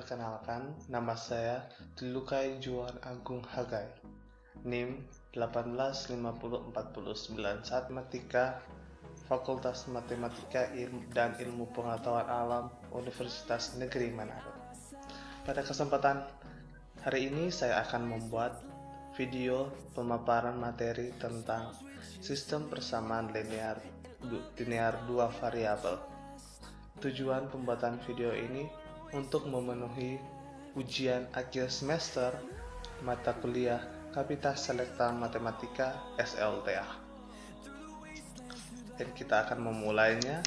Perkenalkan, nama saya Dilukai Juan Agung Hagai, NIM 1850491 Matematika, Fakultas Matematika dan Ilmu Pengetahuan Alam, Universitas Negeri Manado. Pada kesempatan hari ini saya akan membuat video pemaparan materi tentang sistem persamaan linear dua variabel. Tujuan pembuatan video ini untuk memenuhi ujian akhir semester mata kuliah Kapasitas Selekta Matematika SLTA. Dan kita akan memulainya.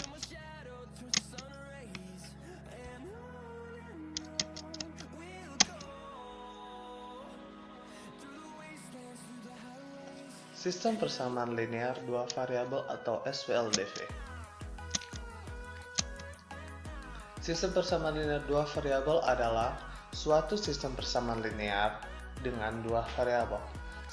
Sistem persamaan linear dua variabel atau SVLDV. Sistem persamaan linear dua variabel adalah suatu sistem persamaan linear dengan dua variabel.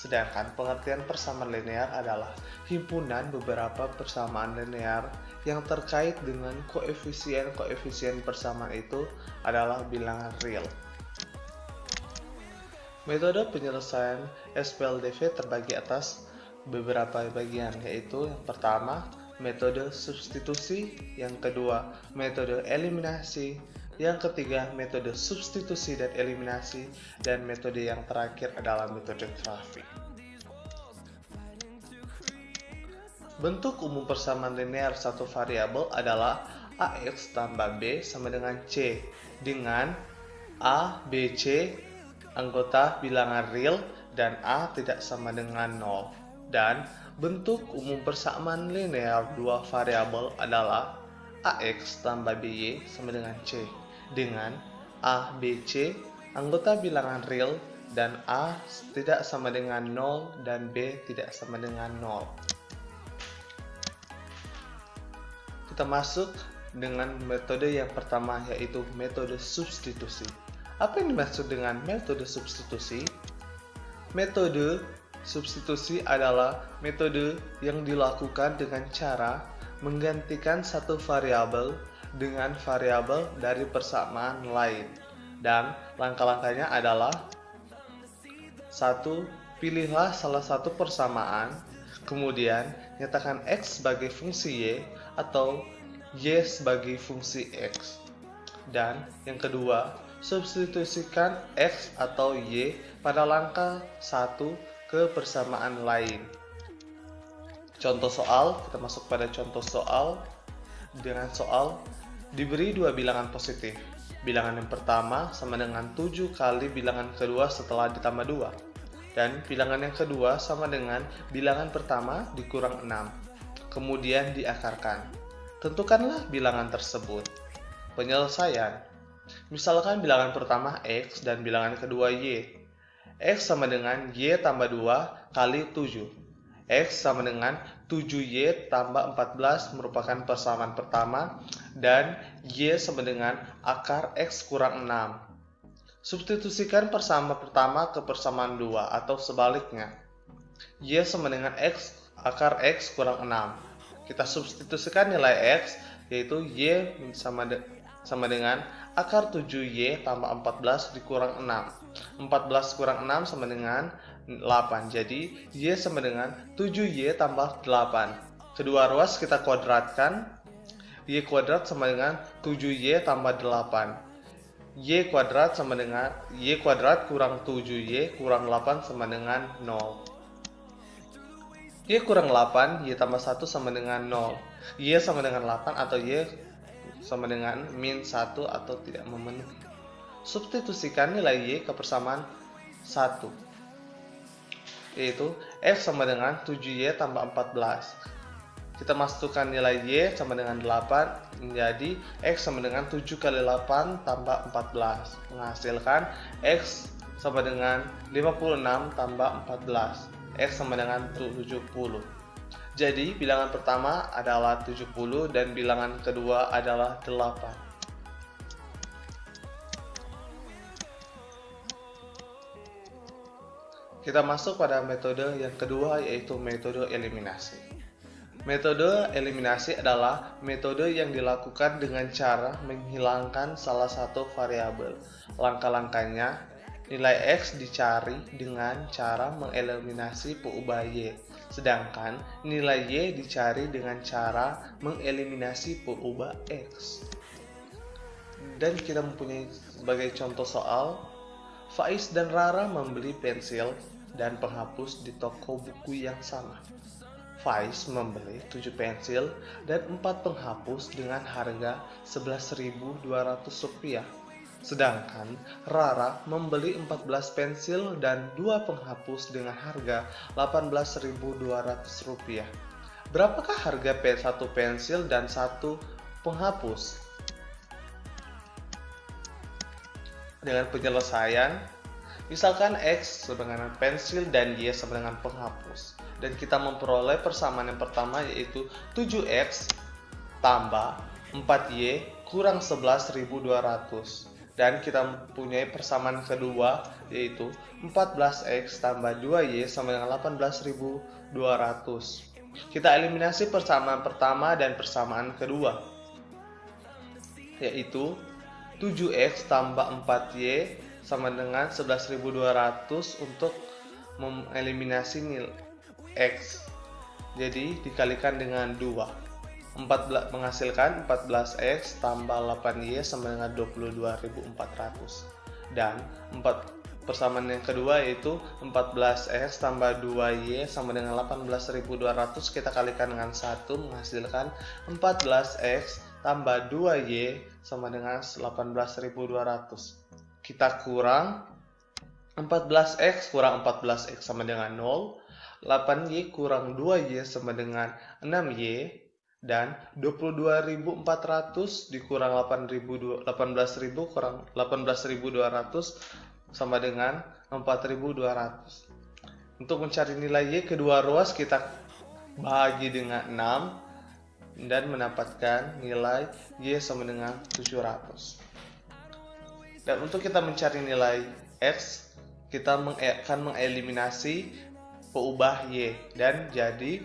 Sedangkan pengertian persamaan linear adalah himpunan beberapa persamaan linear yang terkait dengan koefisien persamaan itu adalah bilangan real. Metode penyelesaian SVLDV terbagi atas beberapa bagian, yaitu yang pertama metode substitusi, yang kedua metode eliminasi, yang ketiga metode substitusi dan eliminasi, dan metode yang terakhir adalah metode grafik. Bentuk umum persamaan linear satu variabel adalah AX tambah B sama dengan C, dengan A, B, C anggota bilangan real dan A tidak sama dengan 0. Dan bentuk umum persamaan linear dua variabel adalah AX tambah BY sama dengan C, dengan A, B, C anggota bilangan real dan A tidak sama dengan 0 dan B tidak sama dengan 0. Kita masuk dengan metode yang pertama, yaitu metode substitusi. Apa yang dimaksud dengan metode substitusi? Metode substitusi adalah metode yang dilakukan dengan cara menggantikan satu variabel dengan variabel dari persamaan lain. Dan langkah-langkahnya adalah: 1. Pilihlah salah satu persamaan, kemudian nyatakan X sebagai fungsi Y atau Y sebagai fungsi X. Dan yang kedua, substitusikan X atau Y pada langkah 1 ke persamaan lain. Contoh soal, kita masuk pada contoh soal. Dengan soal, diberi dua bilangan positif. Bilangan yang pertama sama dengan 7 kali bilangan kedua setelah ditambah 2. Dan bilangan yang kedua sama dengan bilangan pertama dikurang 6. Kemudian diakarkan. Tentukanlah bilangan tersebut. Penyelesaian. Misalkan bilangan pertama X dan bilangan kedua Y. X sama dengan Y tambah 2 kali 7. X sama dengan 7Y tambah 14 merupakan persamaan pertama, dan Y sama dengan akar X kurang 6. Substitusikan persamaan pertama ke persamaan 2 atau sebaliknya. Y sama dengan X akar X kurang 6. Kita substitusikan nilai X, yaitu Y sama dengan akar 7Y tambah 14 dikurang 6. 14 kurang 6 sama dengan 8. Jadi Y sama dengan 7Y tambah 8. Kedua ruas kita kuadratkan. Y kuadrat sama dengan 7Y tambah 8. Y kuadrat sama dengan Y kuadrat kurang 7Y kurang 8 sama dengan 0. Y kurang 8, Y tambah 1 sama dengan 0. Y sama dengan 8 atau Y sama dengan min 1 atau tidak memenuhi. Substitusikan nilai Y ke persamaan 1, yaitu X sama dengan 7Y tambah 14. Kita masukkan nilai Y sama dengan 8, menjadi X sama dengan 7 kali 8 tambah 14, menghasilkan X sama dengan 56 tambah 14. X sama dengan 70. Jadi bilangan pertama adalah 70 dan bilangan kedua adalah 8. Kita masuk pada metode yang kedua, yaitu metode eliminasi. Metode eliminasi adalah metode yang dilakukan dengan cara menghilangkan salah satu variabel. Langkah-langkahnya, nilai X dicari dengan cara mengeliminasi peubah Y, sedangkan nilai Y dicari dengan cara mengeliminasi peubah X. Dan kita mempunyai sebagai contoh soal, Faiz dan Rara membeli pensil dan penghapus di toko buku yang sama. Faiz membeli 7 pensil dan 4 penghapus dengan harga Rp11.200. Sedangkan Rara membeli 14 pensil dan 2 penghapus dengan harga Rp18.200. Berapakah harga satu pensil dan satu penghapus? Dengan penyelesaian, misalkan X sama dengan pensil dan Y sama dengan penghapus. Dan kita memperoleh persamaan yang pertama yaitu 7X tambah 4Y kurang 11.200. Dan kita mempunyai persamaan kedua yaitu 14X tambah 2Y sama dengan 18.200. Kita eliminasi persamaan pertama dan persamaan kedua yaitu 7X tambah 4Y sama dengan 11.200 untuk mengeliminasi nilai X. Jadi dikalikan dengan 2. Menghasilkan 14X tambah 8Y sama dengan 22.400. Dan persamaan yang kedua yaitu 14X tambah 2Y sama dengan 18.200 kita kalikan dengan 1 menghasilkan 14X tambah 2Y sama dengan 18.200. Kita kurang 14X kurang 14X sama dengan 0, 8Y kurang 2Y sama dengan 6Y, dan 22.400 dikurang 18.000 kurang 18.200 sama dengan 4.200. Untuk mencari nilai Y kedua ruas kita bahagi dengan 6 dan mendapatkan nilai Y sama dengan 700. Dan untuk kita mencari nilai X, kita akan mengeliminasi peubah Y dan jadi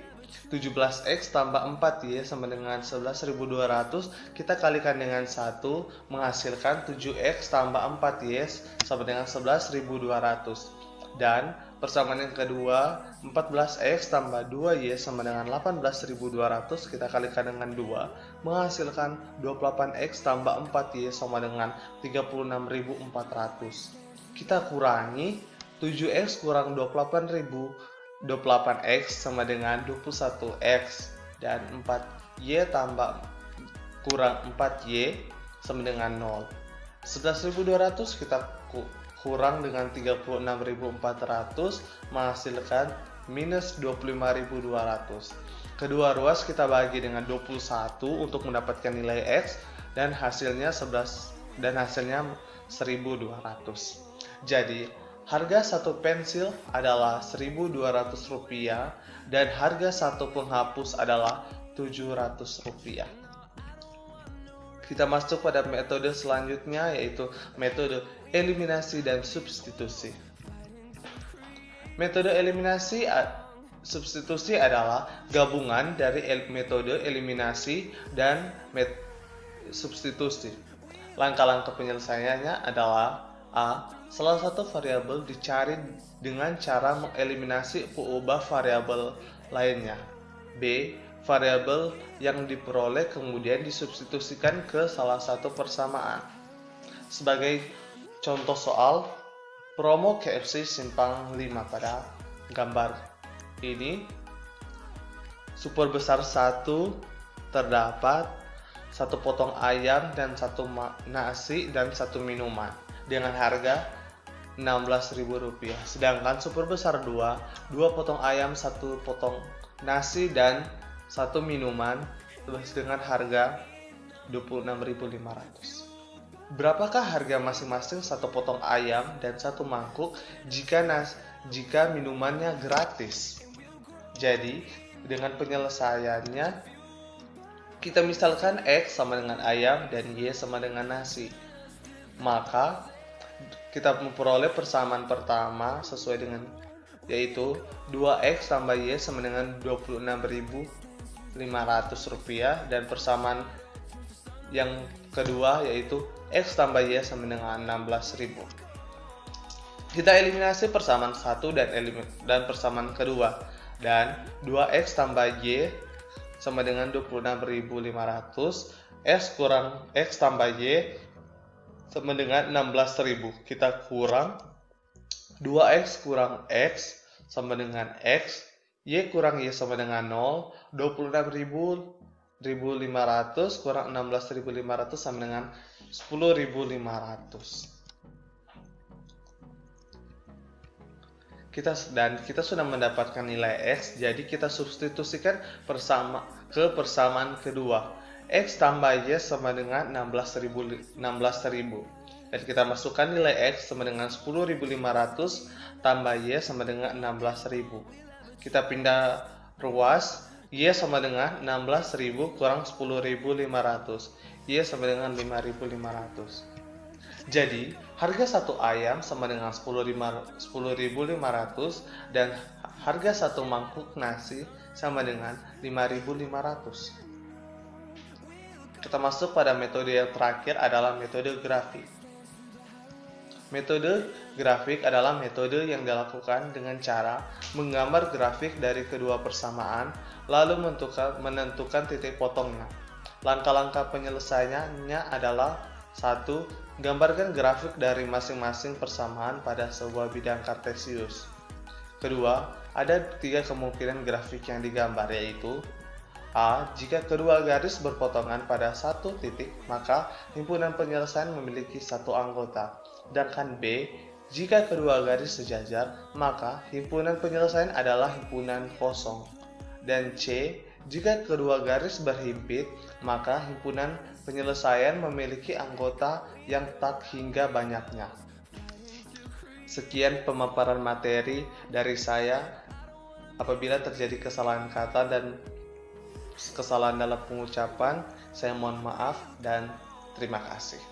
17X tambah 4Y sama dengan 11.200 kita kalikan dengan 1 menghasilkan 7X tambah 4Y sama dengan 11.200. Dan persamaan yang kedua 14X tambah 2Y sama dengan 18.200 kita kalikan dengan 2 menghasilkan 28X tambah 4Y sama dengan 36.400. Kita kurangi 7X kurang 28X sama dengan 21X dan 4Y tambah kurang 4Y sama dengan 0. 11.200 kita kurang dengan 36.400 menghasilkan minus 25.200. Kedua ruas kita bagi dengan 21 untuk mendapatkan nilai X dan hasilnya 1.200. Jadi, harga satu pensil adalah Rp1.200 dan harga satu penghapus adalah Rp700. Kita masuk pada metode selanjutnya yaitu metode eliminasi dan substitusi. Metode eliminasi substitusi adalah gabungan dari metode eliminasi dan substitusi. Langkah-langkah penyelesaiannya adalah A. Salah satu variabel dicari dengan cara mengeliminasi peubah variabel lainnya. B. Variabel yang diperoleh kemudian disubstitusikan ke salah satu persamaan. Sebagai contoh soal, promo KFC Simpang 5 pada gambar ini, super besar 1 terdapat 1 potong ayam dan 1 nasi dan 1 minuman dengan harga Rp16.000. Sedangkan super besar 2 potong ayam, 1 potong nasi dan 1 minuman dengan harga Rp26.500. Berapakah harga masing-masing 1 potong ayam dan 1 mangkuk jika minumannya gratis? Jadi, dengan penyelesaiannya kita misalkan X sama dengan ayam dan Y sama dengan nasi. Maka kita memperoleh persamaan pertama sesuai dengan yaitu 2X tambah Y sama dengan 26.000 Rp500 dan persamaan yang kedua yaitu X tambah Y sama dengan 16.000. Kita eliminasi persamaan 1 dan persamaan kedua, dan 2X tambah Y sama dengan 26.500, X kurang X tambah Y sama dengan 16.000. Kita kurang 2X kurang X sama dengan X, Y kurang Y sama dengan 0, 26.500 kurang 16.500 sama dengan 10.500. Kita sudah mendapatkan nilai X, jadi kita substitusikan ke persamaan kedua. X tambah Y sama dengan 16.000. Dan kita masukkan nilai X sama dengan 10.500 tambah Y sama dengan 16.000. Kita pindah ruas, Y sama dengan 16.000 kurang 10.500. Y sama dengan 5.500. Jadi, harga satu ayam sama dengan 10.500 dan harga satu mangkuk nasi sama dengan 5.500. Kita masuk pada metode yang terakhir adalah metode grafik. Metode grafik adalah metode yang dilakukan dengan cara menggambar grafik dari kedua persamaan, lalu menentukan titik potongnya. Langkah-langkah penyelesaiannya adalah: 1. Gambarkan grafik dari masing-masing persamaan pada sebuah bidang kartesius. Kedua, ada 3 kemungkinan grafik yang digambar, yaitu A. Jika kedua garis berpotongan pada satu titik, maka himpunan penyelesaian memiliki satu anggota. Sedangkan B. Jika kedua garis sejajar, maka himpunan penyelesaian adalah himpunan kosong. Dan C. Jika kedua garis berhimpit, maka himpunan penyelesaian memiliki anggota yang tak hingga banyaknya. Sekian pemaparan materi dari saya. Apabila terjadi kesalahan kata dan kesalahan dalam pengucapan, saya mohon maaf dan terima kasih.